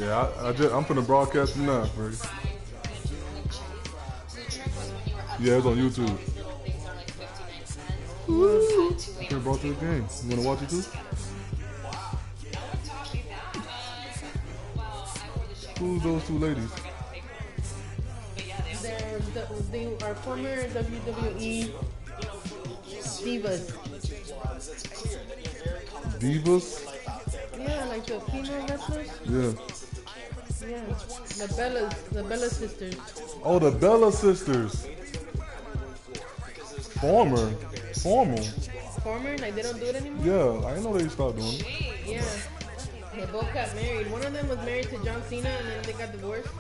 Yeah, I'm finna broadcast it now, Freddie. Yeah, it's on YouTube. Woo! I finna brought to the game. You wanna watch it too? Who's those two ladies? They are former WWE divas. Divas? Yeah, like the female wrestlers. Yeah. Yeah, the Bella sisters. Oh, the Bella sisters. Former, like they don't do it anymore. Yeah, I didn't know they stopped doing it. Yeah, they both got married. One of them was married to John Cena, and then they got divorced.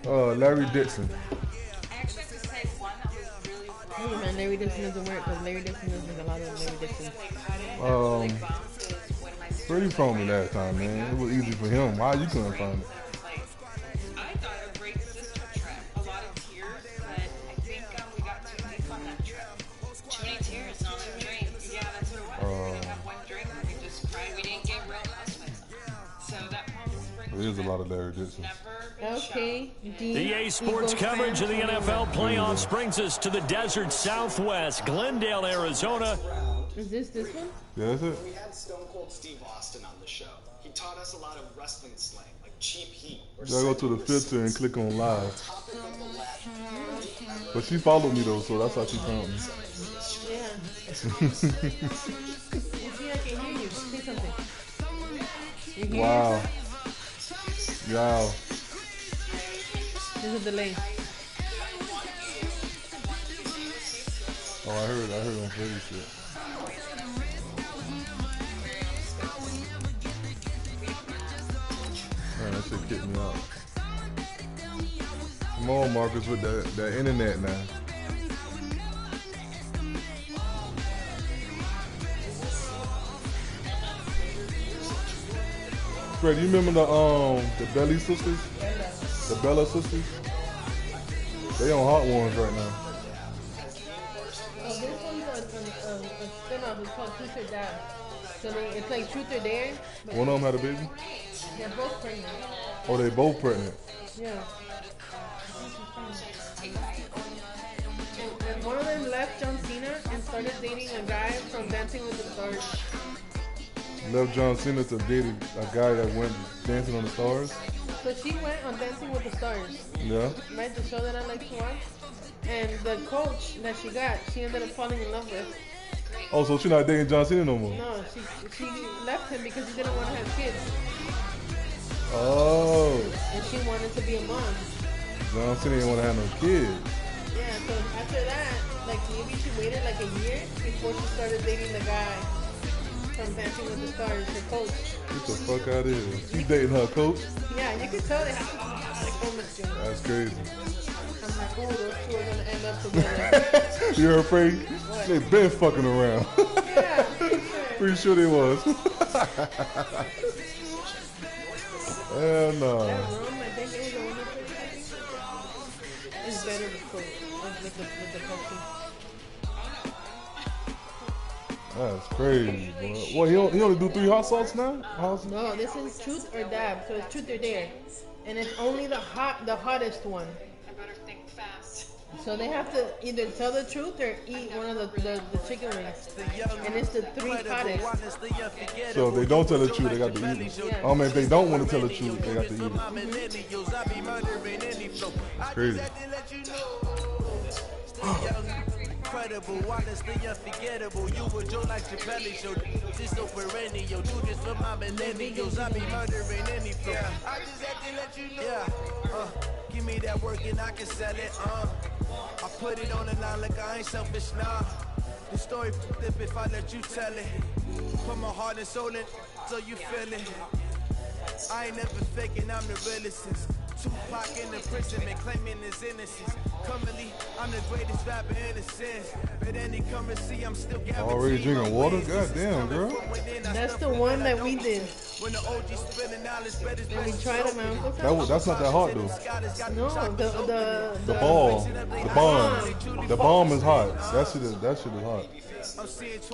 Larry Dixon. Hey man, Larry Dixon doesn't work because Larry Dixon is like a lot of Larry Dixon. Freddie told me last time, man. It was easy for him. Why you couldn't find it? I thought a great sister trip. A lot of tears, but I think we got too deep on that trip. Too many tears, not a drink. Yeah, that's what it was. We had one drink and we just cried. We didn't get real husbands. So that Palm Springs There is a lot of Larry Dixon. Okay. EA Sports coverage of the NFL playoffs brings us to the desert Southwest, Glendale, Arizona. Is this one? Yeah, that's it. We had Stone Cold Steve Austin on the show. He taught us a lot of wrestling slang, like cheap heat. You gotta go to the filter and click on live. But she followed me though, so that's how she found me. Yeah. You see, I can hear you. Say something. You hear Wow. Wow. There's a delay. Oh, I heard on Freddie shit. Man, that shit kicked me out. Come on, Marcus, with that internet now. Fred, you remember the Belly sisters? The Bella sisters? They on Hot Ones right now. Oh, this one's a spin-off. It's called Truth or Dare. So it's like Truth or Dare. One of them had a baby? They're both pregnant. Oh, they both pregnant. Yeah. And one of them left John Cena and started dating a guy from Dancing with the Stars. Left John Cena to date a guy that went Dancing on the Stars. So she went on Dancing with the Stars. Yeah. Right, the show that I like to watch. And the coach that she got, she ended up falling in love with. Oh, so she's not dating John Cena no more? No, she left him because he didn't want to have kids. Oh. And she wanted to be a mom. John Cena didn't want to have no kids. Yeah, so after that, like maybe she waited like a year before she started dating the guy from Dancing with the Stars, her coach. Get the fuck out of here. She's dating her coach? Yeah, you can tell they have like chemistry. That's crazy. I'm like, oh, those two are going to end up together. You're afraid? What? They been fucking around. Yeah, Pretty sure they was. Hell no. that room, I think it was the only place is better with coach, with the coaching. That's crazy, bro. Well, he only do 3 hot sauce now? No, this is Truth or Dab, so it's Truth or Dare. And it's only the hottest one. I better think fast. So they have to either tell the truth or eat one of the chicken wings. And it's the 3 hottest. So if they don't tell the truth, they got to eat it. Yeah. If they don't want to tell the truth, they got to eat it. Crazy. Incredible, honestly unforgettable. You would joke like your belly show. This so perennial. Do this for my millennials. I be murdering any flow. I just had to let you know. Yeah. Give me that work and I can sell it. I put it on the line like I ain't selfish, nah. The story flip if I let you tell it. Put my heart and soul in so you feel it. I ain't never faking, I'm the realest since Tupac in the prison and claiming his innocence. Currently, I'm the greatest rapper in a sense. But any currency, I'm still guaranteed. Already drinking water? Goddamn, girl. That's the one that we did. When the OG spilling knowledge, better And we tried them out. That's not that hot though. No, The ball, the bomb is hot. That shit is hot.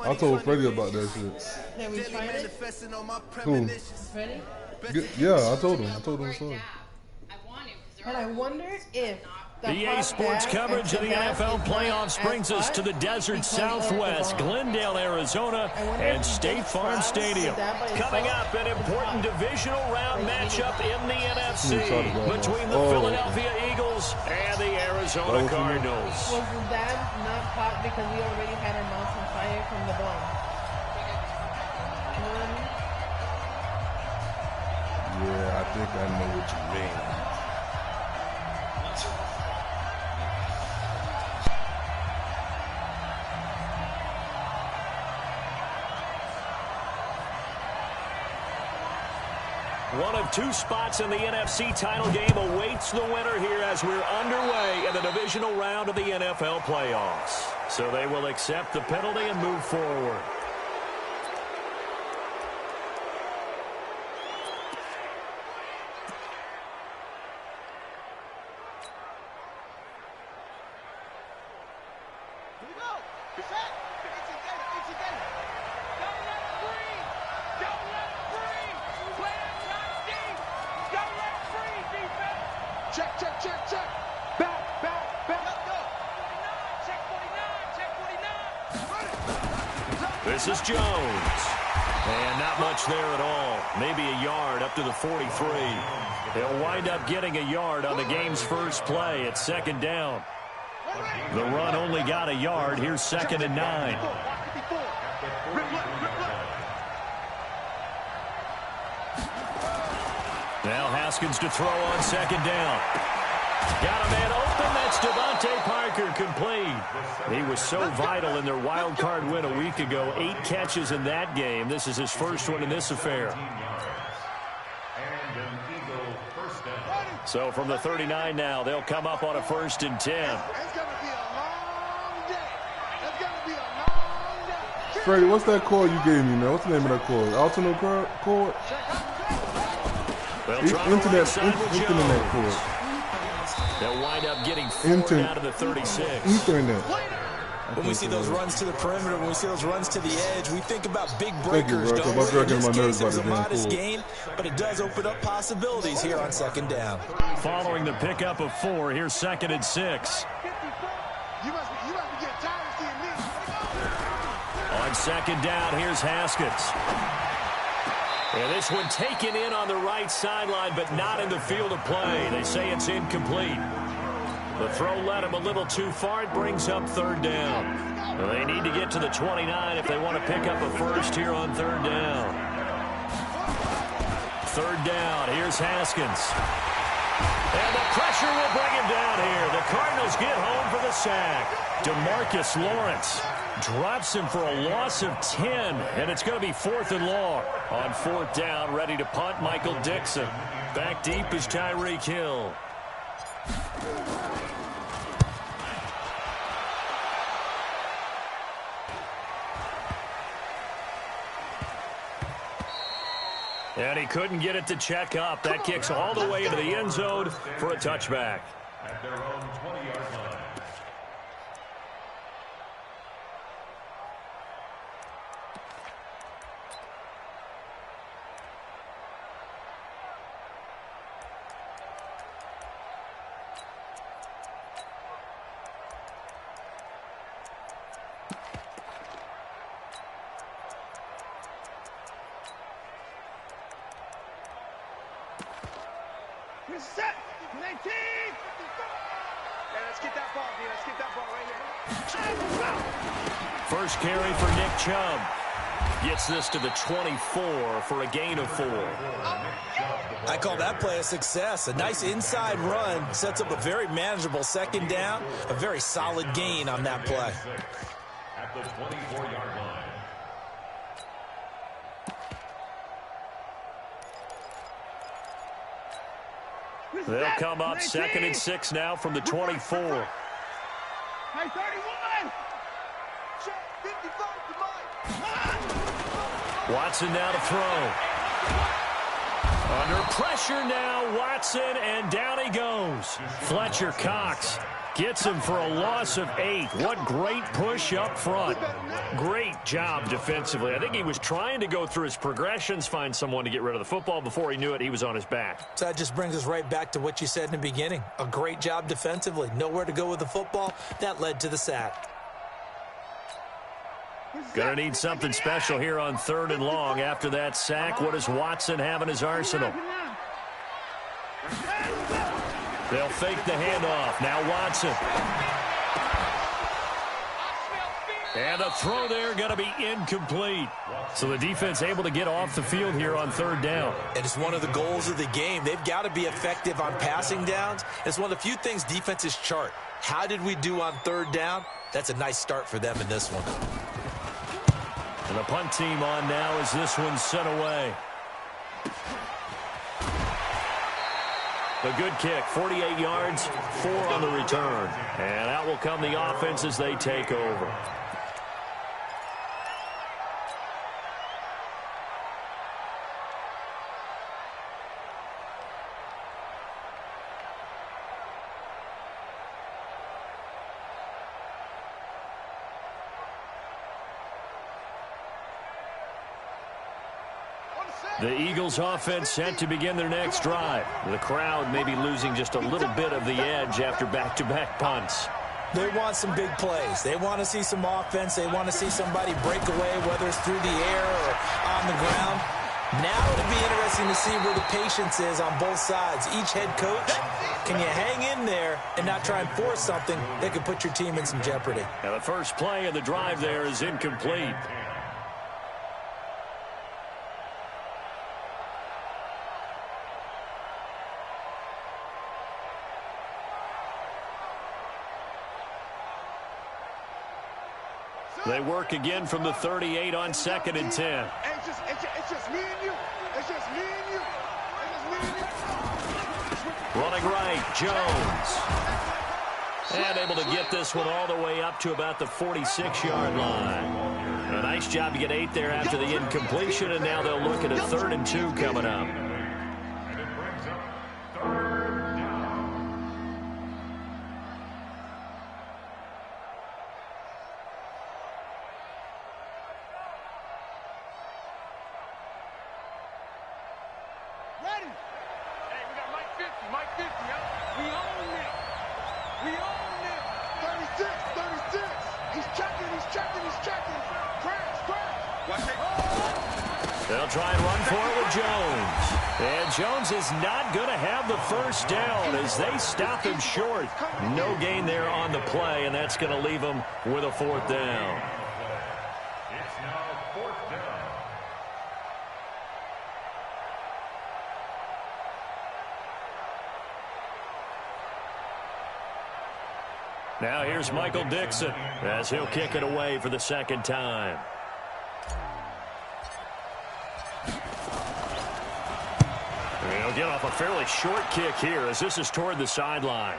I told Freddie about that shit. Have we tried it? Who? Ready? Yeah, I told him. I told him so. And I wonder if EA Sports coverage of the NFL playoffs brings us to the desert Southwest, Glendale, Arizona, and State Farm Stadium. Coming up, an important divisional round matchup in the NFC between the Philadelphia Eagles and the Arizona Cardinals. Was that not hot because we already had our mouths on fire from the bomb? Yeah, I think I know what you mean. One of two spots in the NFC title game awaits the winner here as we're underway in the divisional round of the NFL playoffs. So they will accept the penalty and move forward. This is Jones. And not much there at all. Maybe a yard up to the 43. They'll wind up getting a yard on the game's first play at second down. The run only got a yard. Here's 2nd and 9. Now Haskins to throw on 2nd down. Got a man open. That's Devontae Parker, complete. He was so vital in their wild card win a week ago. 8 catches in that game. This is his first one in this affair. So from the 39 now, they'll come up on a 1st and 10. Freddie, what's that chord you gave me, man? What's the name of that chord? Alternate chord? Internet chord. They'll wind up getting 4 out of the 36. Internet. When we see those runs to the perimeter, when we see those runs to the edge, we think about big breakers, don't we? In this case, it was a modest gain, but it does open up possibilities here on 2nd down. Following the pickup of 4, here's 2nd and 6. On 2nd down, here's Haskins. And this one taken in on the right sideline, but not in the field of play. They say it's incomplete. The throw led him a little too far. It brings up 3rd down. They need to get to the 29 if they want to pick up a first here on 3rd down. 3rd down. Here's Haskins. And the pressure will bring him down here. The Cardinals get home for the sack. DeMarcus Lawrence drops him for a loss of 10, and it's going to be 4th and long. On 4th down, ready to punt, Michael Dixon. Back deep is Tyreek Hill. And he couldn't get it to check up. That kicks all the way into the end zone for a touchback. At their own 20-yard line. Set. 19. Let's get that ball, dude. Let's get that ball right here. First carry for Nick Chubb. Gets this to the 24 for a gain of 4. I call that play a success. A nice inside run sets up a very manageable 2nd down. A very solid gain on that play. At the 24-yard line. They'll come up 2nd and 6 now from the 24. Hey, 31. Watson now to throw. Under pressure now, Watson, and down he goes. Fletcher Cox gets him for a loss of 8. What great push up front. Great job defensively. I think he was trying to go through his progressions, find someone to get rid of the football. Before he knew it, he was on his back. So that just brings us right back to what you said in the beginning. A great job defensively. Nowhere to go with the football. That led to the sack. Gonna need something special here on 3rd and long. After that sack, what does Watson have in his arsenal? They'll fake the handoff. Now Watson. And the throw there going to be incomplete. So the defense able to get off the field here on 3rd down. And it's one of the goals of the game. They've got to be effective on passing downs. It's one of the few things defenses chart. How did we do on 3rd down? That's a nice start for them in this one. And the punt team on now as this one's sent away. A good kick, 48 yards, 4 on the return. And out will come the offense as they take over. The Eagles offense set to begin their next drive. The crowd may be losing just a little bit of the edge after back-to-back punts. They want some big plays. They want to see some offense. They want to see somebody break away, whether it's through the air or on the ground. Now it'll be interesting to see where the patience is on both sides. Each head coach, can you hang in there and not try and force something that could put your team in some jeopardy? Now the first play of the drive there is incomplete. They work again from the 38 on 2nd and 10. It's just me and you. It's just me and you. Running right, Jones. And able to get this one all the way up to about the 46-yard line. A nice job to get 8 there after the incompletion, and now they'll look at a 3rd and 2 coming up. They'll try and run for it with Jones. And Jones is not going to have the first down as they stop him short. No gain there on the play, and that's going to leave him with a 4th down. It's now 4th down. Now here's Michael Dixon as he'll kick it away for the 2nd time. He'll get off a fairly short kick here as this is toward the sideline.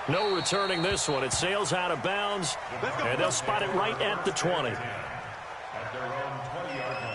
No returning this one. It sails out of bounds, and they'll spot it right at the 20. At their own 20-yard line.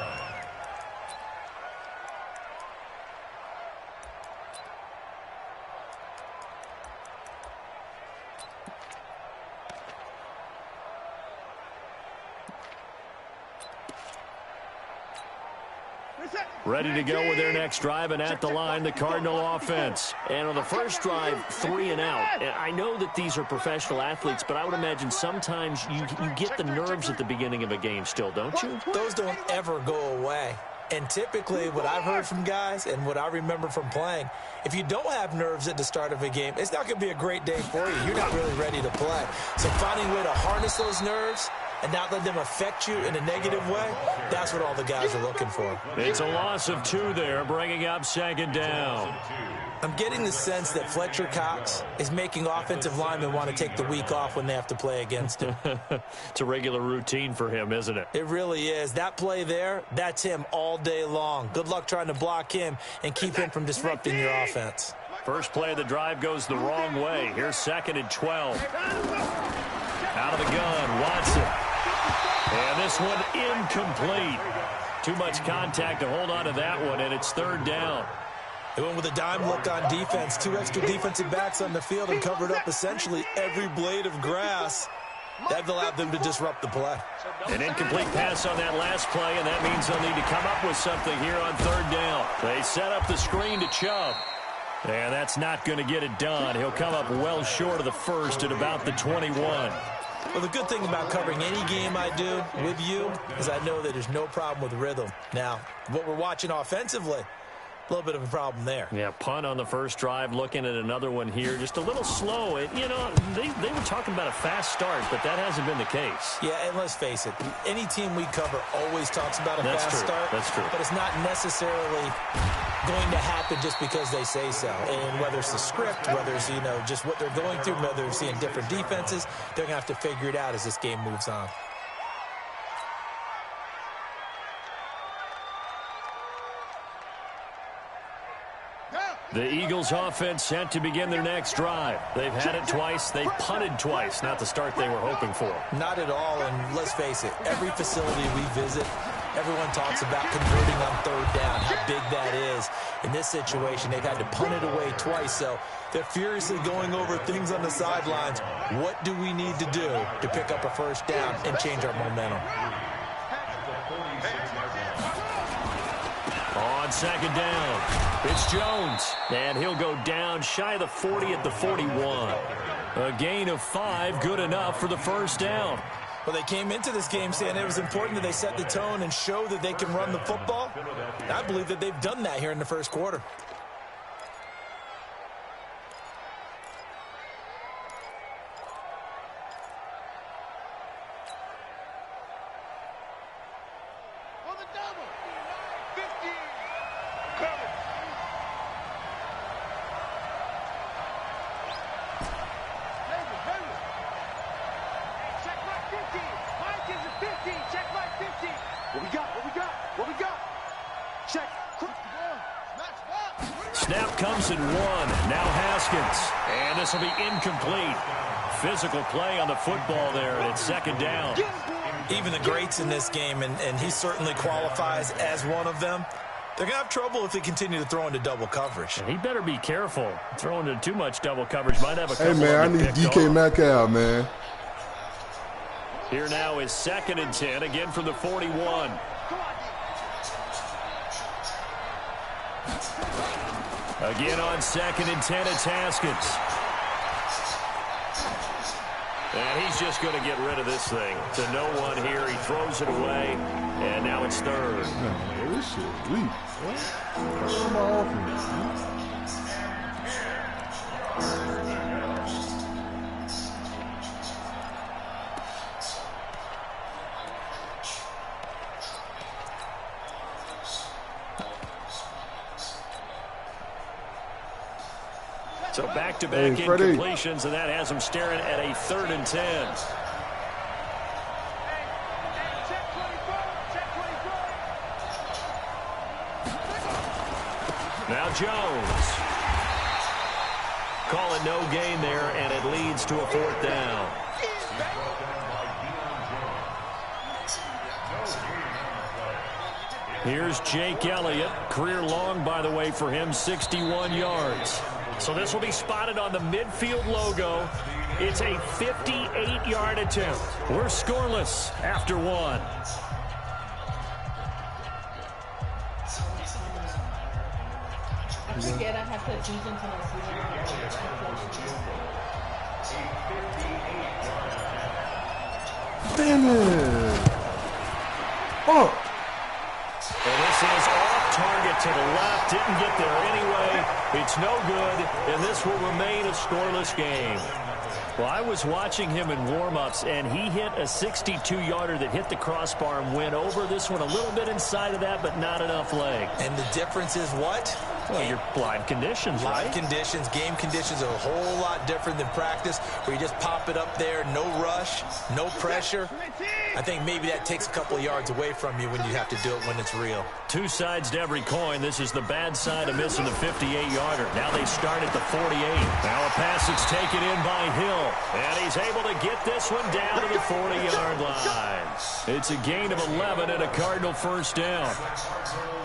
Ready to go with their next drive, and at the line, the Cardinal offense. And on the first drive, 3 and out. And I know that these are professional athletes, but I would imagine sometimes you get the nerves at the beginning of a game still, don't you? Those don't ever go away. And typically what I've heard from guys and what I remember from playing, if you don't have nerves at the start of a game, it's not going to be a great day for you. You're not really ready to play. So finding a way to harness those nerves and not let them affect you in a negative way, that's what all the guys are looking for. It's a loss of 2 there, bringing up 2nd down. I'm getting the sense that Fletcher Cox is making offensive linemen want to take the week off when they have to play against him. It's a regular routine for him, isn't it? It really is. That play there, that's him all day long. Good luck trying to block him and keep him from disrupting your offense. First play of the drive goes the wrong way. Here's 2nd and 12. Out of the gun, Watson. And this one incomplete. Too much contact to hold on to that one, and it's 3rd down. They went with a dime look on defense. 2 extra defensive backs on the field and covered up essentially every blade of grass. That allowed them to disrupt the play. An incomplete pass on that last play, and that means they'll need to come up with something here on 3rd down. They set up the screen to Chubb. And that's not going to get it done. He'll come up well short of the first at about the 21. Well, the good thing about covering any game I do with you is I know that there's no problem with rhythm. Now, what we're watching offensively, a little bit of a problem there. Yeah, punt on the first drive, looking at another one here. Just a little slow. You know, they were talking about a fast start, but that hasn't been the case. Yeah, and let's face it, any team we cover always talks about a fast start. That's true. But it's not necessarily going to happen just because they say so. And whether it's the script, whether it's, you know, just what they're going through, whether they're seeing different defenses, they're going to have to figure it out as this game moves on. The Eagles offense set to begin their next drive. They've had it twice. They've punted twice. Not the start they were hoping for. Not at all, and let's face it, every facility we visit, everyone talks about converting on 3rd down, how big that is. In this situation, they've had to punt it away twice, so they're furiously going over things on the sidelines. What do we need to do to pick up a 1st down and change our momentum? On 2nd down, it's Jones, and he'll go down shy of the 40 at the 41. A gain of 5, good enough for the 1st down. Well, they came into this game saying it was important that they set the tone and show that they can run the football. I believe that they've done that here in the 1st quarter. Snap comes in 1. Now Haskins. And this will be incomplete. Physical play on the football there, and it's 2nd down. Even the greats in this game, and he certainly qualifies as one of them, they're going to have trouble if they continue to throw into double coverage. And he better be careful. Throwing into too much double coverage might have a couple. Hey, man, I need DK Metcalf, man. Here now is 2nd and 10, again from the 41. Again on 2nd and 10, it's Haskins. And he's just going to get rid of this thing. To no one here. He throws it away, and now it's 3rd. Man, this shit weak. What's my offense? So back-to-back incompletions, and that has him staring at a 3rd and 10. Now Jones. Call it no gain there, and it leads to a 4th down. Here's Jake Elliott. Career long, by the way, for him, 61 yards. So this will be spotted on the midfield logo. It's a 58-yard attempt. We're scoreless after 1. I forget I have to choose until I see it. Damn it. Oh. And this is off target to the left. Didn't get there anyway. It's no good, and this will remain a scoreless game. Well, I was watching him in warm-ups, and he hit a 62-yarder that hit the crossbar and went over. This one a little bit inside of that, but not enough leg. And the difference is what? Well, your live conditions, right? Live conditions, game conditions are a whole lot different than practice, where you just pop it up there, no rush, no pressure. I think maybe that takes a couple of yards away from you when you have to do it when it's real. Two sides to every coin. This is the bad side of missing the 58-yarder. Now they start at the 48. Now a pass that's taken in by Hill. And he's able to get this one down to the 40-yard line. It's a gain of 11 and a Cardinal first down.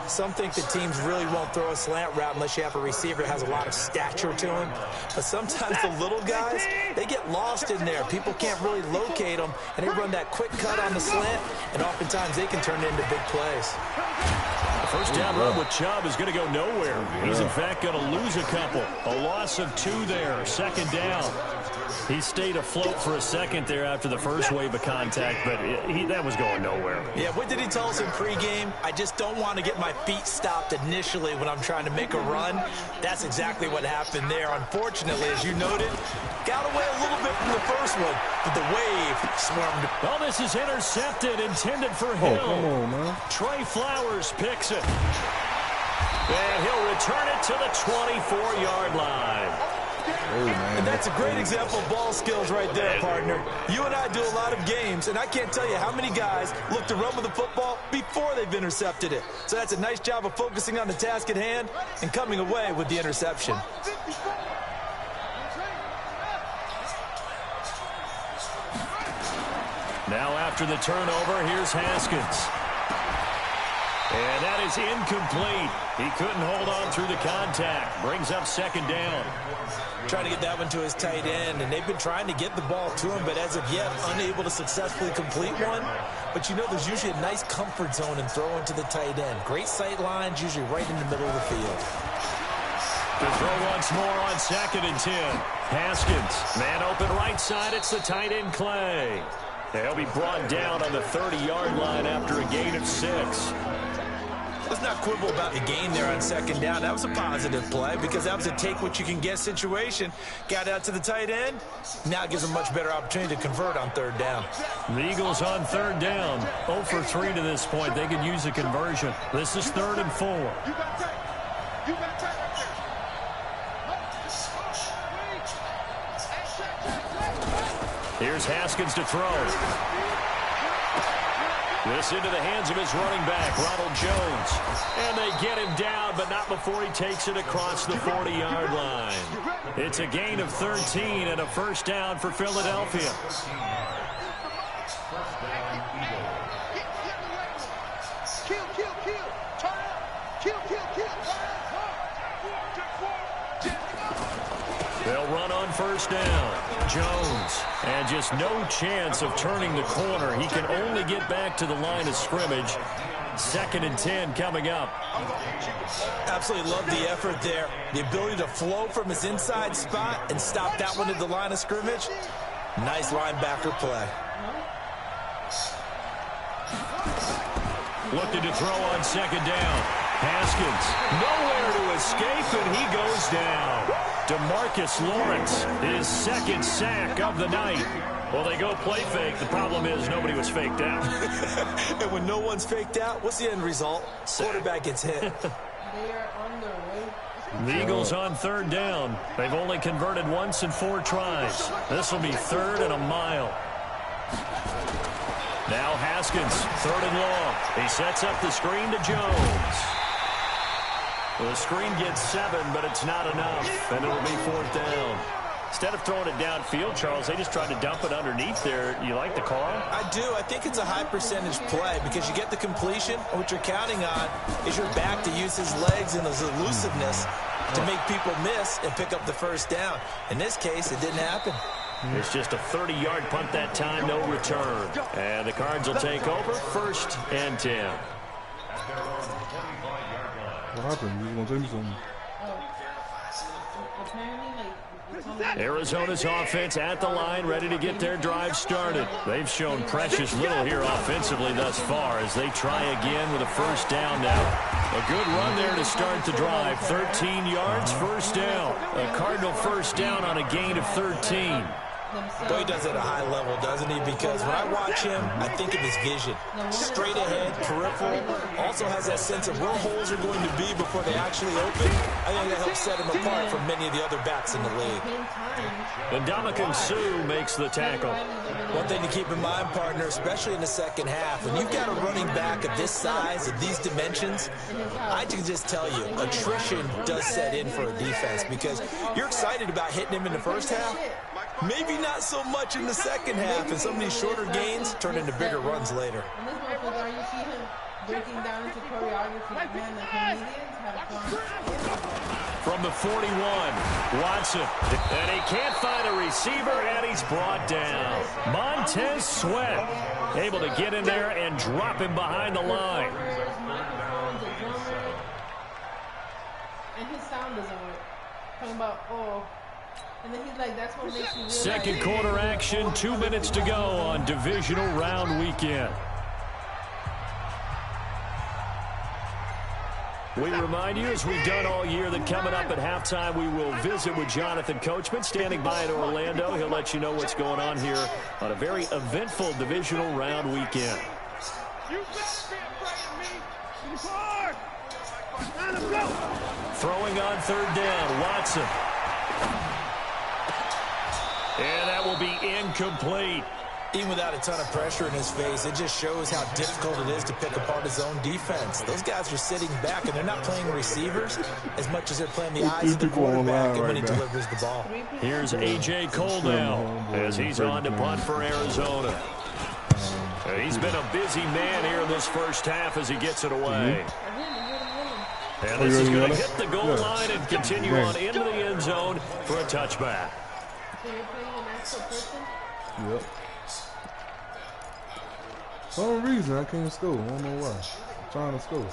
Some think that teams really won't throw a slant route unless you have a receiver that has a lot of stature to him. But sometimes the little guys, they get lost in there. People can't really locate them, and they run that quick cut on the slant, and oftentimes they can turn it into big plays. The first down run with Chubb is going to go nowhere. He's, in fact, going to lose a couple. A loss of 2 there, second down. He stayed afloat for a second there after the first wave of contact, but that was going nowhere. Yeah, what did he tell us in pregame? I just don't want to get my feet stopped initially when I'm trying to make a run. That's exactly what happened there. Unfortunately, as you noted, got away a little bit from the first one, but the wave swarmed. Well, this is intercepted, intended for Hill. Oh, come on, man. Trey Flowers picks it. And he'll return it to the 24-yard line. Oh, man. And that's a great example of ball skills right there, partner. You and I do a lot of games, and I can't tell you how many guys look to run with the football before they've intercepted it. So that's a nice job of focusing on the task at hand and coming away with the interception. Now after the turnover, here's Haskins. And that is incomplete. He couldn't hold on through the contact. Brings up second down. Trying to get that one to his tight end, and they've been trying to get the ball to him, but as of yet, unable to successfully complete one. But you know, there's usually a nice comfort zone in throwing to the tight end. Great sight lines, usually right in the middle of the field. To throw once more on 2nd and 10. Haskins, man open right side. It's the tight end Clay. They'll be brought down on the 30-yard line after a gain of 6. Let's not quibble about the gain there on second down. That was a positive play because that was a take-what-you-can-get situation. Got out to the tight end. Now it gives them a much better opportunity to convert on 3rd down. The Eagles on 3rd down. 0 for 3 to this point. They could use a conversion. This is 3rd and 4. Here's Haskins to throw. This into the hands of his running back, Ronald Jones. And they get him down, but not before he takes it across the 40-yard line. It's a gain of 13 and a first down for Philadelphia. They'll run on first down. Jones, and just no chance of turning the corner. He can only get back to the line of scrimmage. 2nd and 10 coming up. Absolutely love the effort there. The ability to flow from his inside spot and stop that one at the line of scrimmage. Nice linebacker play. Looking to throw on 2nd down. Haskins, nowhere to escape, and he goes down. DeMarcus Lawrence, his 2nd sack of the night. Well, they go play fake. The problem is nobody was faked out. And when no one's faked out, what's the end result? Quarterback gets hit. They are on their way. The Eagles on 3rd down. They've only converted once in 4 tries. This will be 3rd and a mile. Now Haskins, 3rd and long. He sets up the screen to Jones. The screen gets 7, but it's not enough, and it'll be 4th down. Instead of throwing it downfield, Charles, they just tried to dump it underneath there. You like the call? I do. I think it's a high percentage play because you get the completion. What you're counting on is your back to use his legs and his elusiveness to make people miss and pick up the first down. In this case, it didn't happen. It's just a 30-yard punt that time, no return. And the Cards will take over, 1st and 10. What happened? You want to tell me something? Arizona's offense at the line, ready to get their drive started. They've shown precious little here offensively thus far as they try again with a first down now. A good run there to start the drive. 13 yards, first down. A Cardinal first down on a gain of 13. Boy, he does it at a high level, doesn't he? Because when I watch him, I think of his vision. Straight ahead, peripheral. Also has that sense of where holes are going to be before they actually open. I think that helps set him apart from many of the other backs in the league. And Ndamukong Suh makes the tackle. One thing to keep in mind, partner, especially in the second half, when you've got a running back of this size, of these dimensions, I can just tell you, attrition does set in for a defense because you're excited about hitting him in the first half, Maybe not so much in the second half, and some of these shorter gains turn into bigger runs later. And this motherfucker, you see him breaking down into choreography. Man, the comedians have gone. From the 41, Watson. And he can't find a receiver, and he's brought down. Montez Sweat able to get in there and drop him behind the line. And his sound doesn't work. Talking about, oh. And then he's like, that's what makes you realize. Second quarter action, 2 minutes to go on divisional round weekend. We remind you, as we've done all year, that coming up at halftime, we will visit with Jonathan Coachman, standing by in Orlando. He'll let you know what's going on here on a very eventful divisional round weekend. Throwing on third down, Watson. And that will be incomplete. Even without a ton of pressure in his face, it just shows how difficult it is to pick apart his own defense. Those guys are sitting back, and they're not playing receivers as much as they're playing the eyes of the quarterback and when he delivers the ball. Here's A.J. Cole now as he's on to punt for Arizona. He's been a busy man here in this first half as he gets it away. And this is going to hit the goal line and continue on into the end zone for a touchback. So you're playing an actual person? Yep. For some reason, I can't score. I don't know why. I'm trying to score.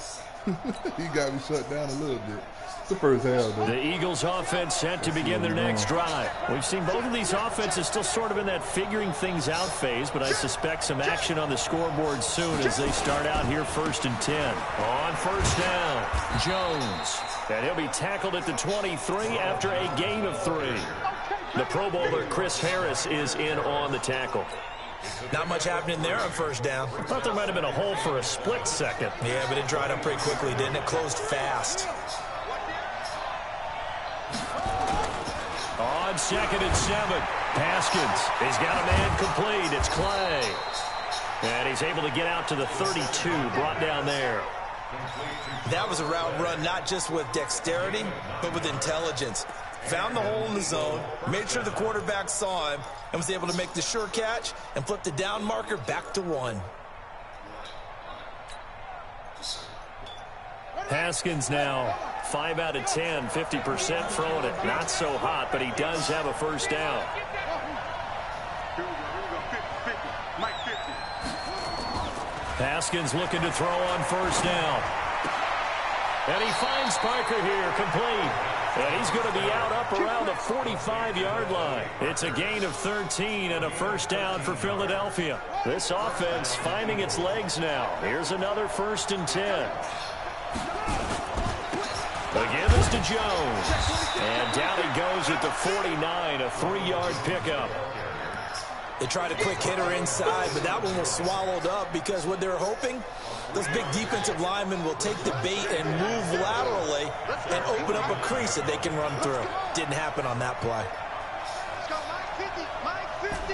He got me shut down a little bit. It's the first half, though. The Eagles offense set to begin their next drive. We've seen both of these offenses still sort of in that figuring things out phase, but I suspect some action on the scoreboard soon as they start out here 1st and 10. On first down, Jones. And he'll be tackled at the 23 after a gain of 3. The Pro Bowler Chris Harris is in on the tackle. Not much happening there on first down. I thought there might have been a hole for a split second. Yeah, but it dried up pretty quickly, didn't it? Closed fast. On 2nd and 7, Haskins. He's got a man complete. It's Clay. And he's able to get out to the 32, brought down there. That was a route run not just with dexterity, but with intelligence. Found the hole in the zone, made sure the quarterback saw him, and was able to make the sure catch and flip the down marker back to 1. Haskins now 5 out of 10, 50% throwing it. Not so hot, but he does have a first down. Haskins looking to throw on first down. And he finds Parker here, complete. And he's going to be out up around the 45-yard line. It's a gain of 13 and a first down for Philadelphia. This offense finding its legs now. Here's another 1st and 10. Again, this to Jones. And down he goes at the 49, a 3-yard pickup. They tried a quick hitter inside, but that one was swallowed up because what they're hoping, those big defensive linemen will take the bait and move laterally and open up a crease that they can run through. Didn't happen on that play. Let's go, Mike 50.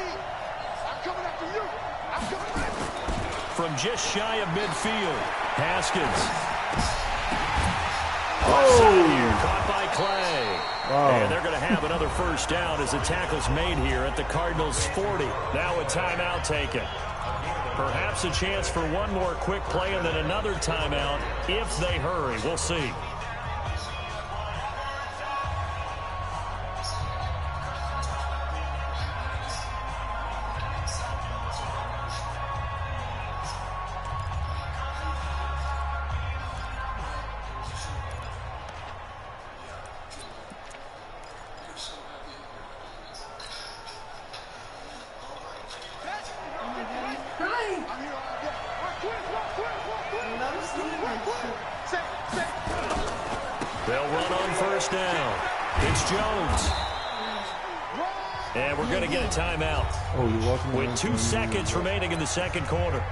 I'm coming after you. I'm coming after you. From just shy of midfield, Haskins. Caught by Clay. And they're going to have another first down as the tackle's made here at the Cardinals' 40. Now a timeout taken. Perhaps a chance for one more quick play and then another timeout if they hurry. We'll see. They'll run on first down. It's Jones. And we're going to get a timeout with 2 seconds remaining in the second quarter.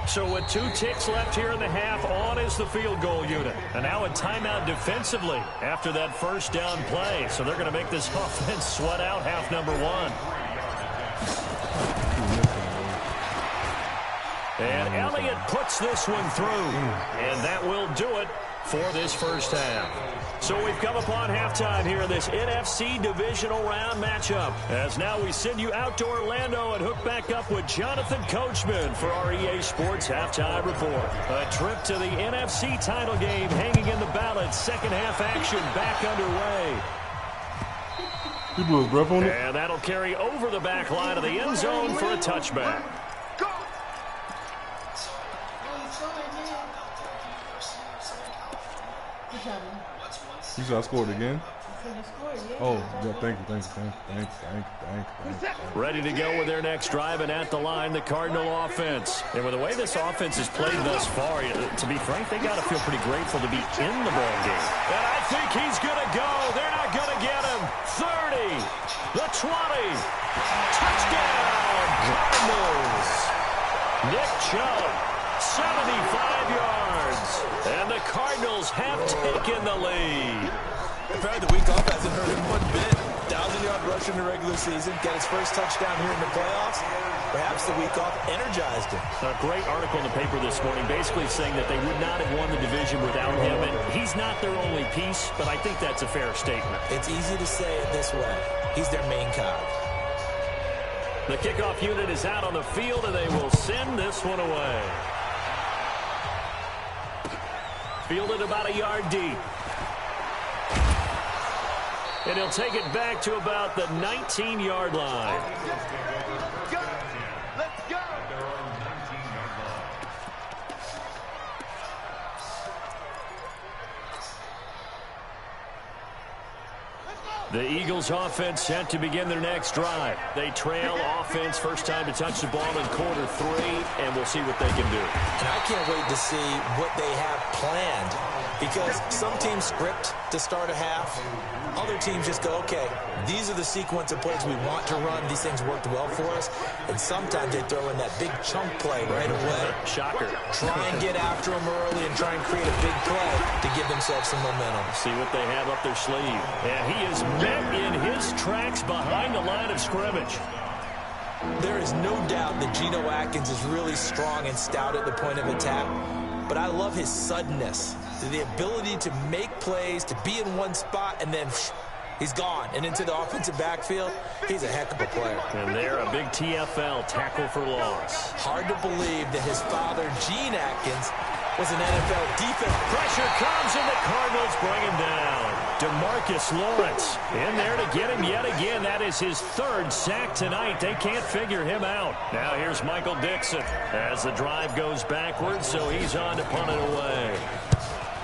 So with 2 ticks left here in the half, on is the field goal unit. And now a timeout defensively after that first down play. So they're going to make this offense sweat out half number 1. And Elliott puts this one through. And that will do it for this first half. So we've come upon halftime here in this NFC Divisional Round matchup. As now we send you out to Orlando and hook back up with Jonathan Coachman for our EA Sports Halftime Report. A trip to the NFC title game hanging in the balance. Second half action back underway. He blew his breath on it. And that'll carry over the back line of the end zone for a touchback. You said I scored again? Yeah. Oh, yeah, thank you. Ready to go with their next drive, and at the line, the Cardinal offense. And with the way this offense has played thus far, to be frank, they got to feel pretty grateful to be in the ball game. And I think he's going to go. They're not going to get him. 30, the 20. Touchdown, Cardinals. Nick Chubb, 75 yards. And the Cardinals have taken the lead. Apparently the week off hasn't hurt him one bit. 1,000-yard rush in the regular season. Got his first touchdown here in the playoffs. Perhaps the week off energized him. A great article in the paper this morning basically saying that they would not have won the division without him. And he's not their only piece, but I think that's a fair statement. It's easy to say it this way. He's their main cog. The kickoff unit is out on the field, and they will send this one away. Fielded about a yard deep. And he'll take it back to about the 19-yard line. Let's go. The Eagles offense set to begin their next drive. They trail offense, first time to touch the ball in quarter 3, and we'll see what they can do. And I can't wait to see what they have planned, because some teams script to start a half. Other teams just go, okay, these are the sequence of plays we want to run. These things worked well for us. And sometimes they throw in that big chunk play right away. Shocker. Try and get after them early and try and create a big play to give themselves some momentum. See what they have up their sleeve. And he is met in his tracks behind the line of scrimmage. There is no doubt that Geno Atkins is really strong and stout at the point of attack. But I love his suddenness, the ability to make plays, to be in one spot, and then he's gone and into the offensive backfield. He's a heck of a player. And they're a big TFL, tackle for loss. Hard to believe that his father, Gene Atkins, was an NFL defense. Pressure comes, and the Cardinals bring him down. DeMarcus Lawrence in there to get him yet again. That is his 3rd sack tonight. They can't figure him out. Now here's Michael Dixon as the drive goes backwards, so he's on to punt it away.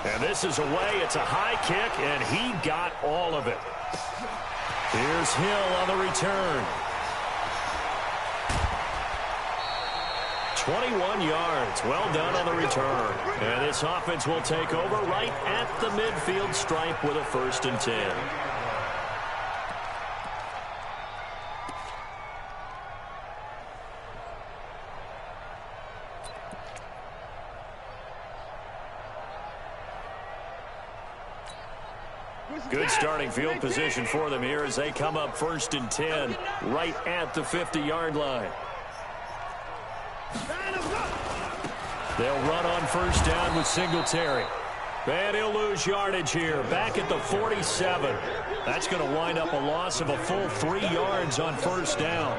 And this is away. It's a high kick, and he got all of it. Here's Hill on the return. 21 yards. Well done on the return. And this offense will take over right at the midfield stripe with a 1st and 10. Good starting field position for them here as they come up 1st and 10 right at the 50-yard line. They'll run on 1st down with Singletary. And he'll lose yardage here. Back at the 47. That's going to wind up a loss of a full 3 yards on 1st down.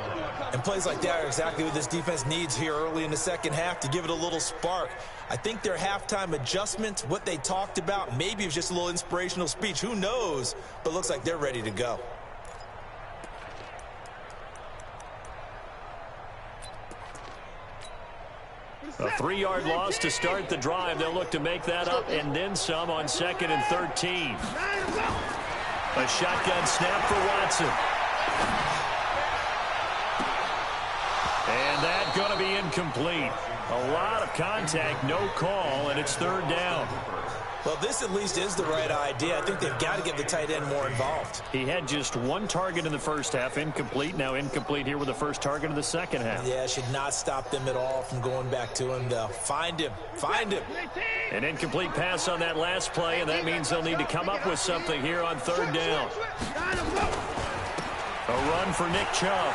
And plays like that are exactly what this defense needs here early in the second half to give it a little spark. I think their halftime adjustments, what they talked about, maybe it was just a little inspirational speech. Who knows? But it looks like they're ready to go. A 3-yard loss to start the drive. They'll look to make that up and then some on 2nd and 13. A shotgun snap for Watson. And that's going to be incomplete. A lot of contact, no call, and it's 3rd down. Well, this at least is the right idea. I think they've got to get the tight end more involved. He had just 1 target in the first half, incomplete. Now incomplete here with the first target in the second half. Yeah, should not stop them at all from going back to him, though. Find him. Find him. An incomplete pass on that last play, and that means they'll need to come up with something here on 3rd down. A run for Nick Chubb.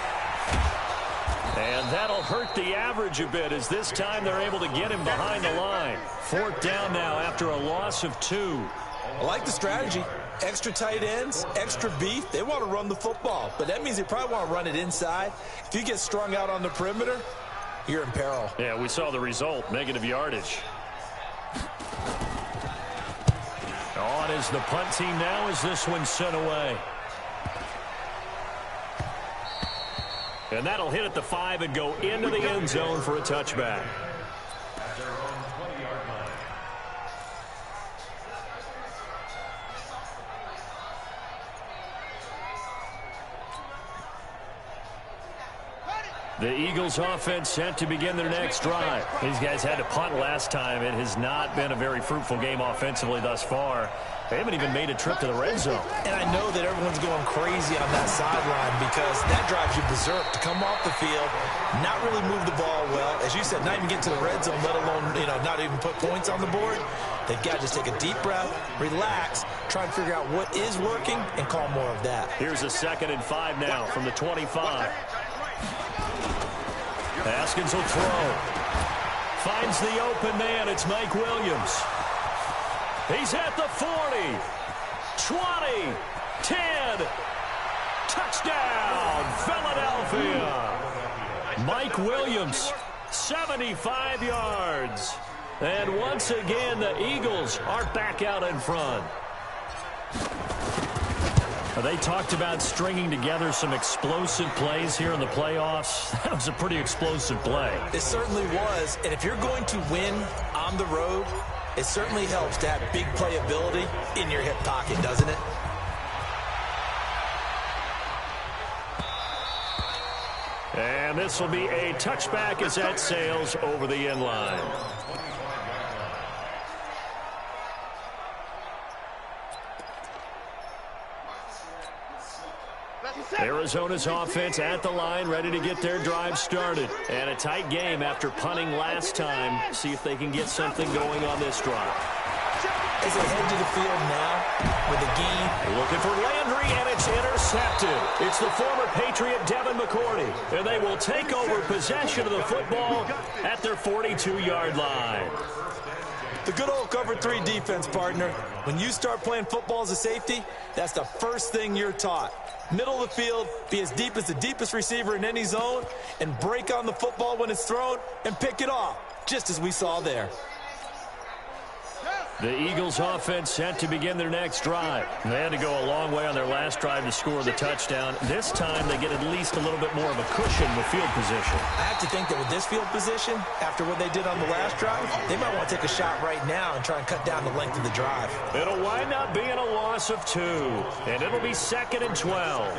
And that'll hurt the average a bit as this time they're able to get him behind the line. 4th down now after a loss of 2. I like the strategy. Extra tight ends, extra beef, they want to run the football. But that means they probably want to run it inside. If you get strung out on the perimeter, you're in peril. Yeah, we saw the result, negative yardage. On is the punt team now as this one's sent away. And that'll hit at the 5 and go into the end zone for a touchback. The Eagles offense set to begin their next drive. These guys had to punt last time. It has not been a very fruitful game offensively thus far. They haven't even made a trip to the red zone. And I know that everyone's going crazy on that sideline because that drives you berserk to come off the field, not really move the ball well. As you said, not even get to the red zone, let alone, not even put points on the board. They've got to just take a deep breath, relax, try and figure out what is working, and call more of that. Here's a 2nd and 5 now from the 25. Haskins will throw. Finds the open man. It's Mike Williams. He's at the 40. 20. 10. Touchdown, Philadelphia. Mike Williams, 75 yards. And once again, the Eagles are back out in front. They talked about stringing together some explosive plays here in the playoffs. That was a pretty explosive play. It certainly was. And if you're going to win on the road, it certainly helps to have big playability in your hip pocket, doesn't it? And this will be a touchback as that sails over the end line. Arizona's offense at the line, ready to get their drive started. And a tight game after punting last time. See if they can get something going on this drive. As they head to the field now with a gain. Looking for Landry, and it's intercepted. It's the former Patriot Devin McCourty. And they will take over possession of the football at their 42-yard line. The good old cover 3 defense, partner. When you start playing football as a safety, that's the first thing you're taught. Middle of the field, be as deep as the deepest receiver in any zone, and break on the football when it's thrown and pick it off, just as we saw there. The Eagles offense set to begin their next drive. They had to go a long way on their last drive to score the touchdown. This time they get at least a little bit more of a cushion with field position. I have to think that with this field position, after what they did on the last drive, they might want to take a shot right now and try and cut down the length of the drive. It'll wind up being a loss of 2, and it'll be 2nd and 12.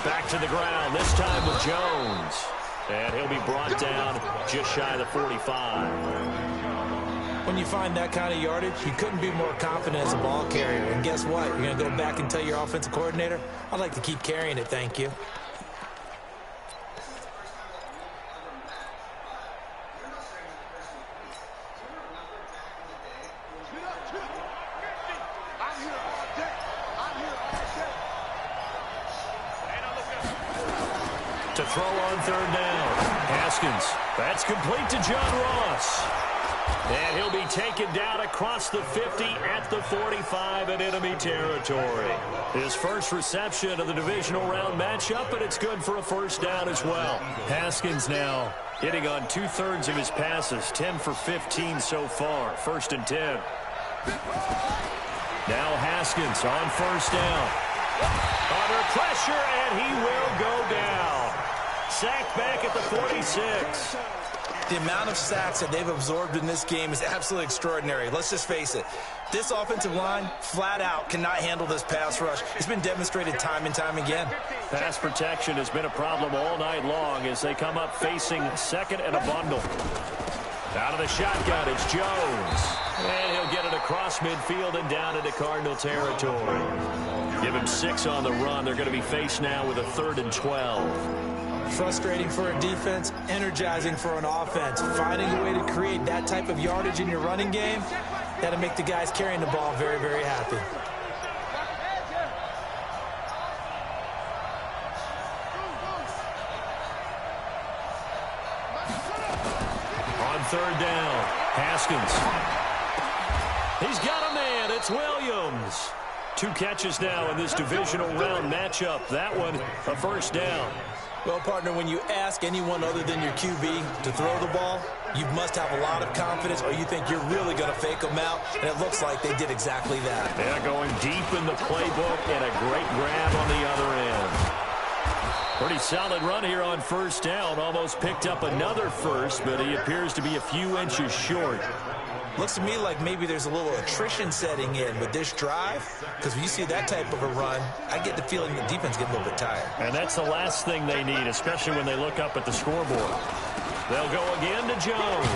Back to the ground, this time with Jones. And he'll be brought down just shy of the 45. When you find that kind of yardage, you couldn't be more confident as a ball carrier. And guess what? You're going to go back and tell your offensive coordinator, I'd like to keep carrying it, thank you. To throw on 3rd down. Haskins. That's complete to John Ross. And he'll be taken down across the 50 at the 45 in enemy territory. His first reception of the divisional round matchup, but it's good for a 1st down as well. Haskins now hitting on 2/3 of his passes, 10 for 15 so far. 1st and 10. Now Haskins on 1st down. Under pressure, and he will go down. Sacked back at the 46. The amount of sacks that they've absorbed in this game is absolutely extraordinary. Let's just face it. This offensive line, flat out, cannot handle this pass rush. It's been demonstrated time and time again. Pass protection has been a problem all night long as they come up facing 2nd and a bundle. Out of the shotgun, it's Jones. And he'll get it across midfield and down into Cardinal territory. Give him 6 on the run. They're going to be faced now with a 3rd and 12. Frustrating for a defense, energizing for an offense. Finding a way to create that type of yardage in your running game, that'll make the guys carrying the ball very, very happy. Haskins. He's got a man. It's Williams. 2 catches now in this divisional round matchup. That one, a first down. Well, partner, when you ask anyone other than your QB to throw the ball, you must have a lot of confidence, or you think you're really going to fake them out, and it looks like they did exactly that. They're going deep in the playbook, and a great grab on the other end. Pretty solid run here on first down. Almost picked up another first, but he appears to be a few inches short. Looks to me like maybe there's a little attrition setting in with this drive, because when you see that type of a run, I get the feeling the defense gets a little bit tired. And that's the last thing they need, especially when they look up at the scoreboard. They'll go again to Jones,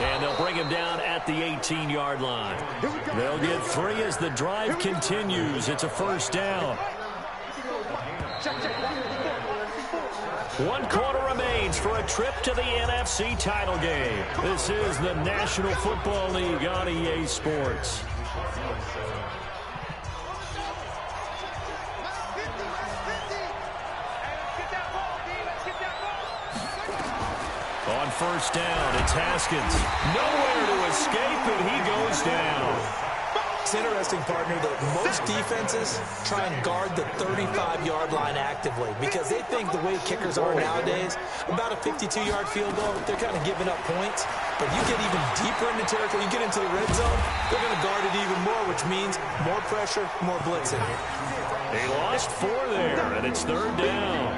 and they'll bring him down at the 18-yard line. They'll get 3 as the drive continues. It's a first down. 1 quarter remains for a trip to the NFC title game. This is the National Football League on EA Sports. On first down, it's Haskins. Nowhere to escape, and he goes down. It's interesting, partner, that most defenses try and guard the 35-yard line actively because they think the way kickers are nowadays, about a 52-yard field goal, they're kind of giving up points. But you get even deeper into territory, you get into the red zone, they're going to guard it even more, which means more pressure, more blitzing. He lost 4 there, and it's 3rd down.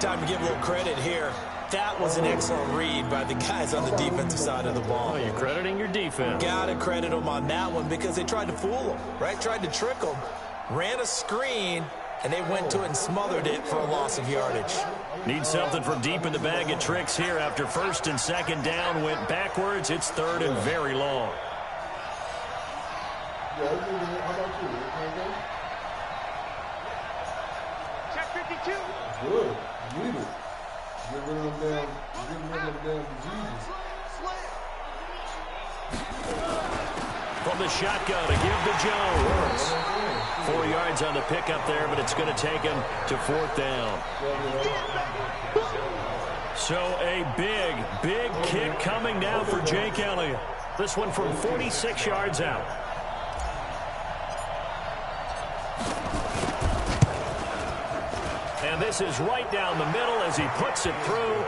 Time to give a little credit here. That was an excellent read by the guys on the defensive side of the ball. Oh, you're crediting your defense. Got to credit them on that one because they tried to fool them, right? Tried to trick them. Ran a screen, and they went to it and smothered it for a loss of yardage. Need something from deep in the bag of tricks here after 1st and 2nd down. Went backwards. It's 3rd and very long. Check 52. Good. Need it. Get rid of them damn diseases. From the shotgun to give to Jones. 4 yards on the pickup there, but it's going to take him to 4th down. So a big kick coming now for Jake Elliott. This one from 46 yards out. And this is right down the middle as he puts it through.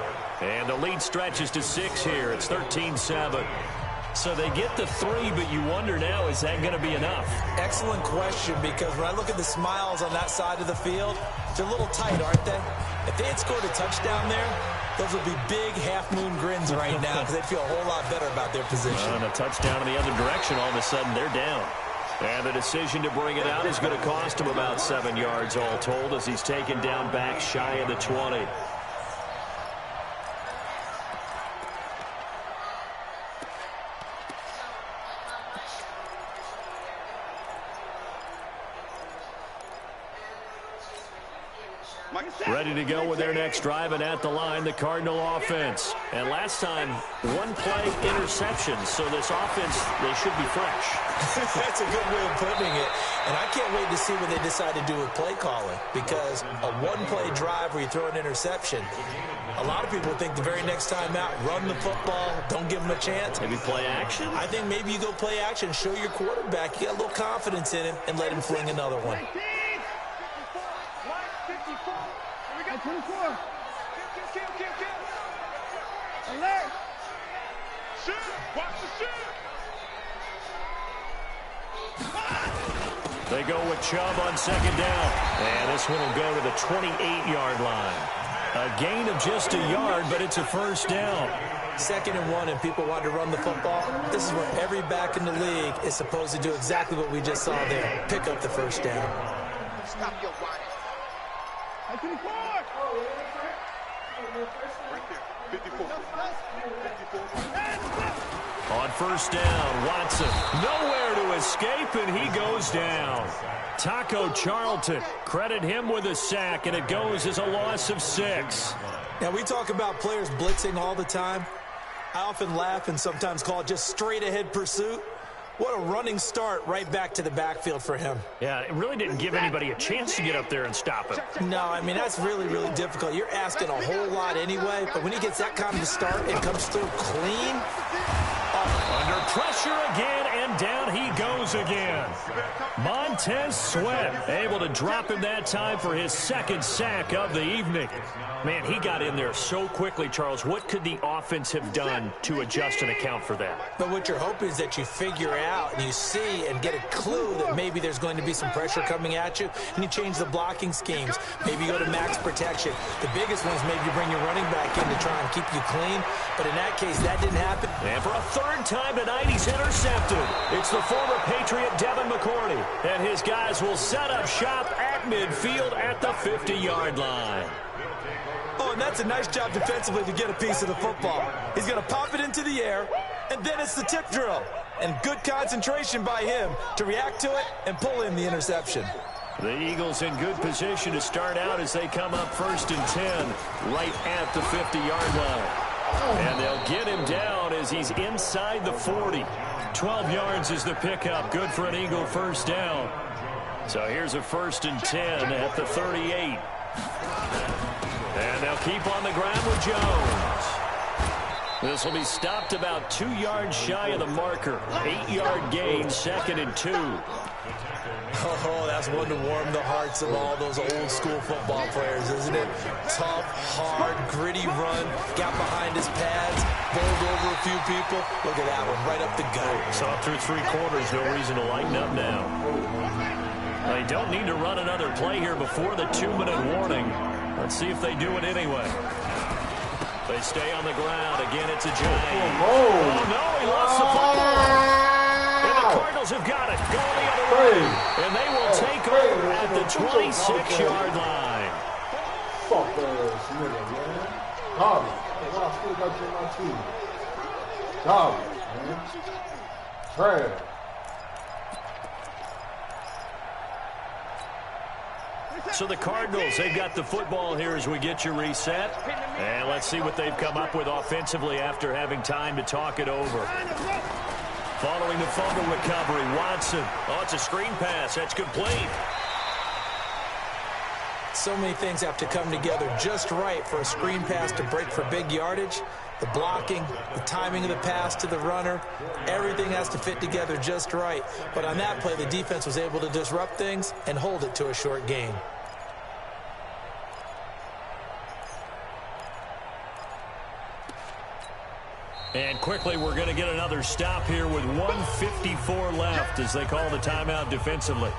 And the lead stretches to 6 here. It's 13-7. So they get the 3, but you wonder now, is that going to be enough? Excellent question, because when I look at the smiles on that side of the field, they're a little tight, aren't they? If they had scored a touchdown there, those would be big half-moon grins right now because they'd feel a whole lot better about their position. And a touchdown in the other direction, all of a sudden they're down. And the decision to bring it out is going to cost him about 7 yards all told as he's taken down back shy of the 20. Ready to go with their next drive, and at the line, the Cardinal offense. And last time, 1 play interception, so this offense, they should be fresh. That's a good way of putting it. And I can't wait to see what they decide to do with play calling, because a 1-play drive where you throw an interception, a lot of people think the very next time out, run the football, don't give them a chance. Maybe play action? I think maybe you go play action, show your quarterback you got a little confidence in him, and let him fling another one. 24. Alert. Shoot. Watch the shoot. They go with Chubb on 2nd down. And this one will go to the 28-yard line. A gain of just a yard, but it's a first down. 2nd and 1, and people want to run the football. This is where every back in the league is supposed to do exactly what we just saw there. Pick up the first down. Stop your whining. 54. Right there. 54. On first down, Watson. Nowhere to escape, and he goes down. Taco Charlton, credit him with a sack, and it goes as a loss of 6. Now, we talk about players blitzing all the time. I often laugh and sometimes call it just straight-ahead pursuit. What a running start right back to the backfield for him. Yeah, it really didn't give anybody a chance to get up there and stop him. No, I mean, that's really, really difficult. You're asking a whole lot anyway, but when he gets that kind of a start and comes through clean. pressure again, and down he goes again. Montez Sweat able to drop him that time for his second sack of the evening. Man, he got in there so quickly, Charles. What could the offense have done to adjust and account for that? But what you're hoping is that you figure out and you see and get a clue that maybe there's going to be some pressure coming at you, and you change the blocking schemes. Maybe you go to max protection. The biggest one is maybe you bring your running back in to try and keep you clean. But in that case, that didn't happen. And for a third time tonight, he's intercepted. It's the former Patriot Devin McCourty. And his guys will set up shop at midfield at the 50-yard line. Oh, and that's a nice job defensively to get a piece of the football. He's going to pop it into the air, and then it's the tip drill. And good concentration by him to react to it and pull in the interception. The Eagles in good position to start out as they come up 1st and 10 right at the 50-yard line. And they'll get him down as he's inside the 40. 12 yards is the pickup. Good for an Eagle first down. So here's a 1st and 10 at the 38. And they'll keep on the ground with Jones. This will be stopped about 2 yards shy of the marker. 8-yard gain, 2nd and 2. Oh, that's one to warm the hearts of all those old school football players, isn't it? Tough, hard, gritty run. Got behind his pads, bowled over a few people. Look at that one, right up the gut. Saw through 3 quarters, no reason to lighten up now. They don't need to run another play here before the 2-minute warning. Let's see if they do it anyway. They stay on the ground. Again, it's a giant. Oh, no, he lost the football. And the Cardinals have got it. Going the other way. And they will take over at the 26-yard line. Fuck ass nigga, man. Garbage. Why I still got you in my team? Garbage, man. Trash. So the Cardinals, they've got the football here as we get you reset. And let's see what they've come up with offensively after having time to talk it over. Following the fumble recovery, Watson. Oh, it's a screen pass. That's complete. So many things have to come together just right for a screen pass to break for big yardage. The blocking, the timing of the pass to the runner, everything has to fit together just right. But on that play, the defense was able to disrupt things and hold it to a short gain. And quickly, we're going to get another stop here with 1:54 left as they call the timeout defensively.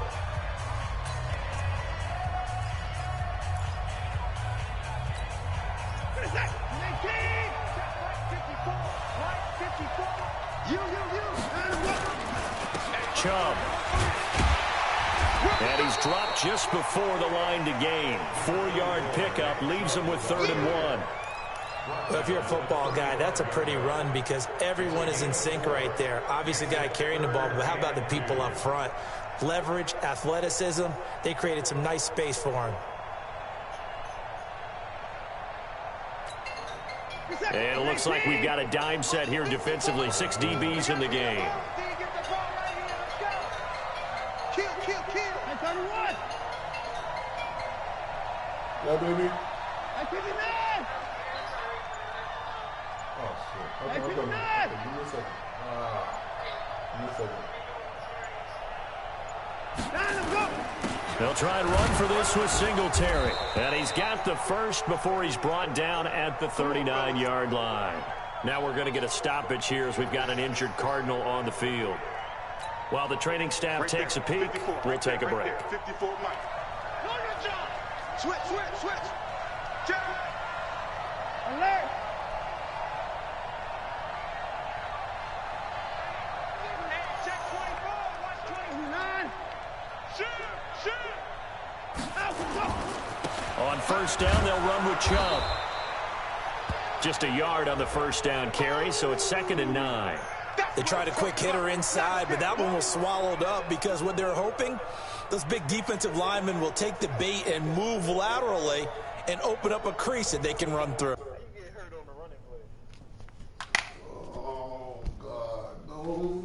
Chubb. And he's dropped just before the line to gain. 4-yard pickup leaves him with 3rd and 1. Well, if you're a football guy, that's a pretty run because everyone is in sync right there. Obviously, the guy carrying the ball, but how about the people up front? Leverage, athleticism, they created some nice space for him. And it looks like we've got a dime set here defensively. 6 DBs in the game. Yeah, baby. They'll try and run for this with Singletary. And he's got the first before he's brought down at the 39-yard line. Now we're going to get a stoppage here as we've got an injured Cardinal on the field. While the training staff takes a peek, we'll take a break. 54 Mike. Switch. Check. Alert. Check 24. Watch 29. Shoot. On first down, they'll run with Chubb. Just a yard on the first down carry, so it's 2nd and 9. They tried a quick hitter inside, but that one was swallowed up because what they're hoping, those big defensive linemen will take the bait and move laterally and open up a crease that they can run through. Oh, God. No.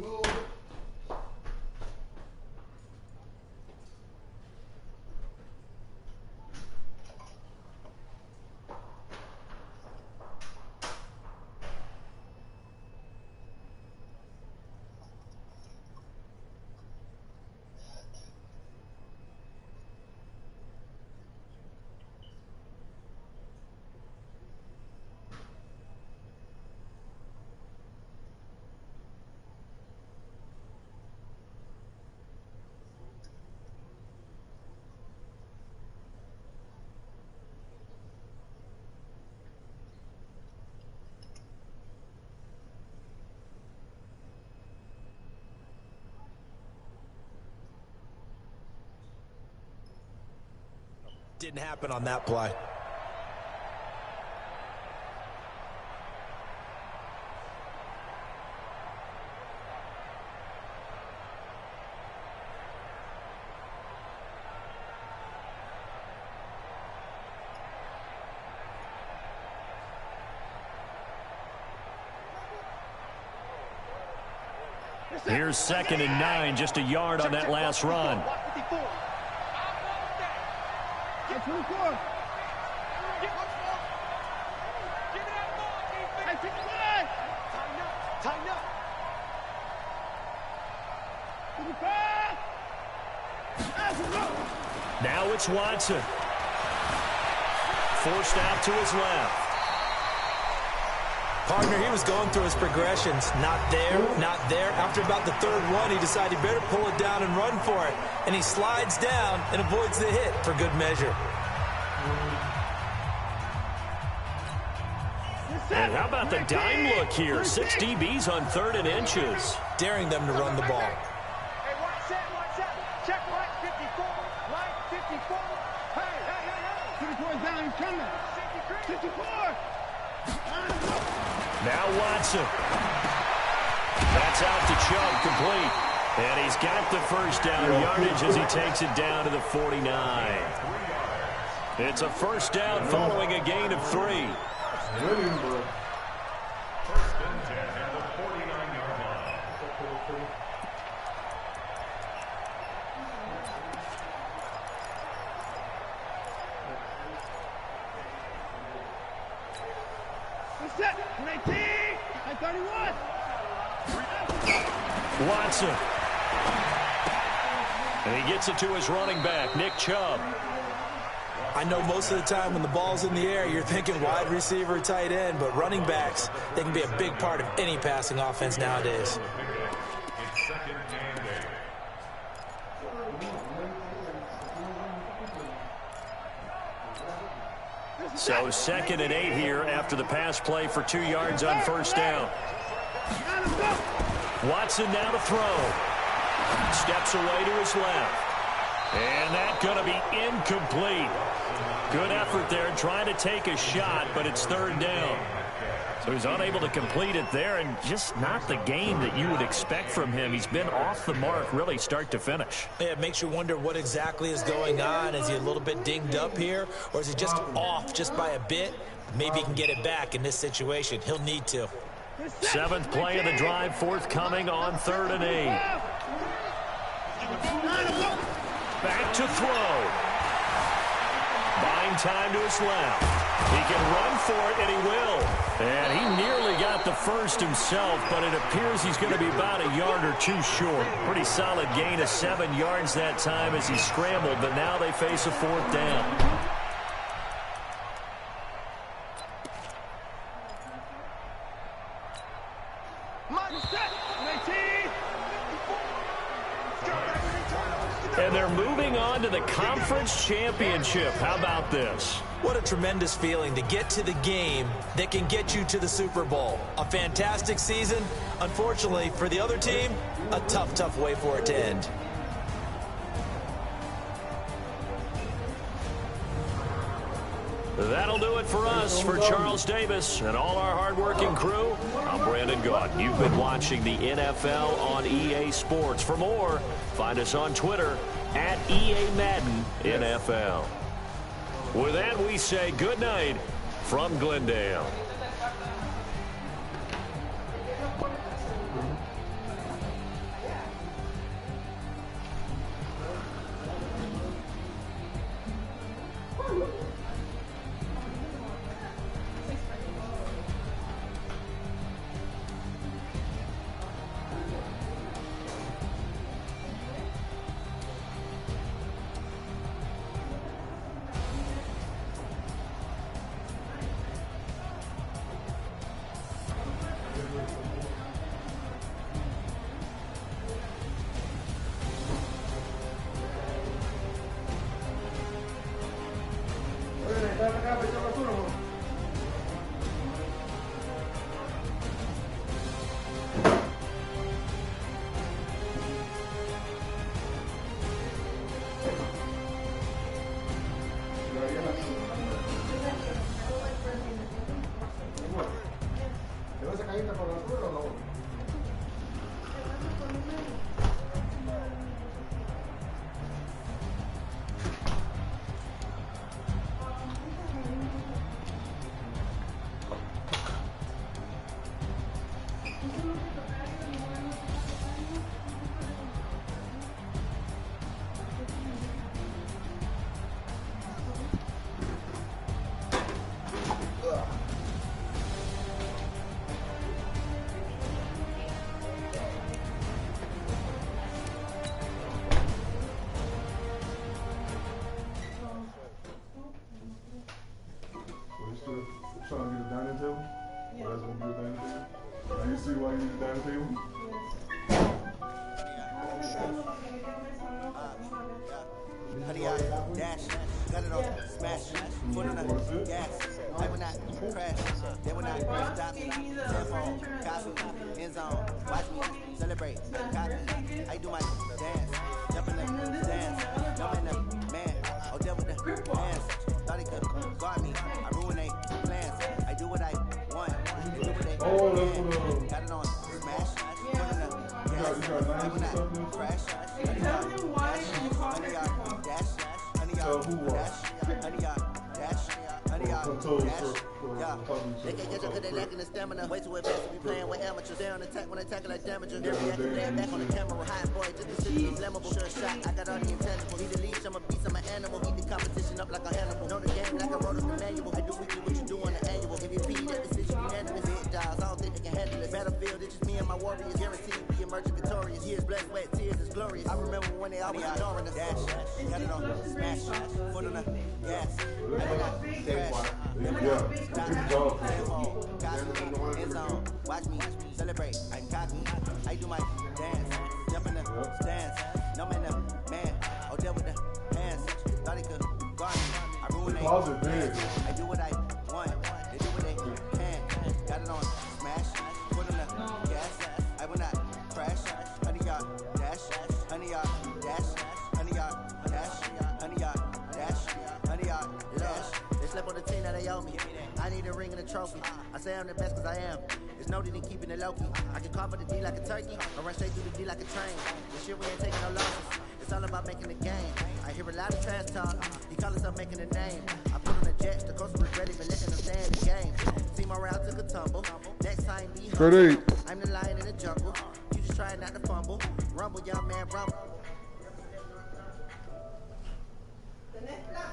Didn't happen on that play. Here's 2nd and 9, just a yard on that last run. Now it's Watson. Forced out to his left. Partner, he was going through his progressions. Not there, not there. After about the 3rd one, he decided he better pull it down and run for it. And he slides down and avoids the hit for good measure. And how about the dime look here? 6 DBs on 3rd and inches. Daring them to run the ball. Hey, watch that. Check right 54. Right 54. Hey. 54 down, he's coming. 54. Now Watson. That's out to Chubb, complete. And he's got the first down yardage as he takes it down to the 49. It's a first down following a gain of 3. First and 10 at the 49-yard line. Set. 19. 31. Watson. And he gets it to his running back, Nick Chubb. I know most of the time when the ball's in the air, you're thinking wide receiver, tight end, but running backs, they can be a big part of any passing offense nowadays. It's 2nd and 8. So 2nd and 8 here after the pass play for 2 yards on first down. Watson now to throw. Steps away to his left. And that's going to be incomplete. Good effort there trying to take a shot, but it's 3rd down. So he's unable to complete it there, and just not the game that you would expect from him. He's been off the mark really start to finish. Yeah, it makes you wonder what exactly is going on. Is he a little bit dinged up here, or is he just off just by a bit? Maybe he can get it back in this situation. He'll need to. 7th play of the drive forthcoming on 3rd and 8. Back to throw. Buying time to his left. He can run for it, and he will. And he nearly got the first himself, but it appears he's going to be about a yard or 2 short. Pretty solid gain of 7 yards that time as he scrambled, but now they face a 4th down. And they're moving on to the conference championship. How about this? What a tremendous feeling to get to the game that can get you to the Super Bowl. A fantastic season. Unfortunately, for the other team, a tough, tough way for it to end. That'll do it for us. For Charles Davis and all our hardworking crew, I'm Brandon Gaudin. You've been watching the NFL on EA Sports. For more, find us on Twitter at EA Madden NFL. With that, we say good night from Glendale. honey yard, dash, got it on, smash, foot on the gas. I will not crash, they will not stop. Telephone, copy, end zone, watch me celebrate, copy. I do my dance, jump in the dance, jump in the man, oh devil with the hands. Thought he could guard me, I ruin they plans. I do what I want, they do what they can. Got it on, smash, foot on the gas. I will not crash, honey yard, dash, honey yard, dash, honey yard, dash. They can't get you cause they lacking the stamina. Way too advanced to be playing with amateurs. They on attack when they tackle like damagers. They're reacting, laying back on the camera. High boy, just consider me flammable. Sure shot, I got all the intangibles. Need the leash, I'm a beast, I'm an animal. Eat the competition up like a animal. Know the game like I wrote up the manual. I do weekly what you do on the annual. MVP, that decision unanimous. Hit dials, I don't think they can handle it. Battlefield, it's just me and my warriors. Guaranteed we emerging victorious. Years, blood, sweat, tears, it's glorious. I remember when they always ignoring us. Dash, got it on, smash, foot on the gas. I will not crash. Watch me celebrate. I cocky. I do my dance. Jump in the stands. No man, the man. Oh, deal with the hands. Thought he could guard me. I ruin it. I do what I want. They do what they can. Got it on smash. Put on the gas. I will not crash. Honey yard dash. Honey yard dash. Honey yard dash. Honey yard dash. Honey yard dash. They slept on the team that they owe me. I need a ring and a trophy. I say I'm the best cause I am. There's no need in keeping it low-key. I can carve the D like a turkey, or run straight through the D like a train. This shit we ain't taking no losses. It's all about making the game. I hear a lot of trash talk. He call himself making a name. I put on the jets, the coach was ready, but letting them stay in the game. See my route took a tumble. Next time be humble. I'm the lion in the jungle. You just trying not to fumble. Rumble, young man, rumble.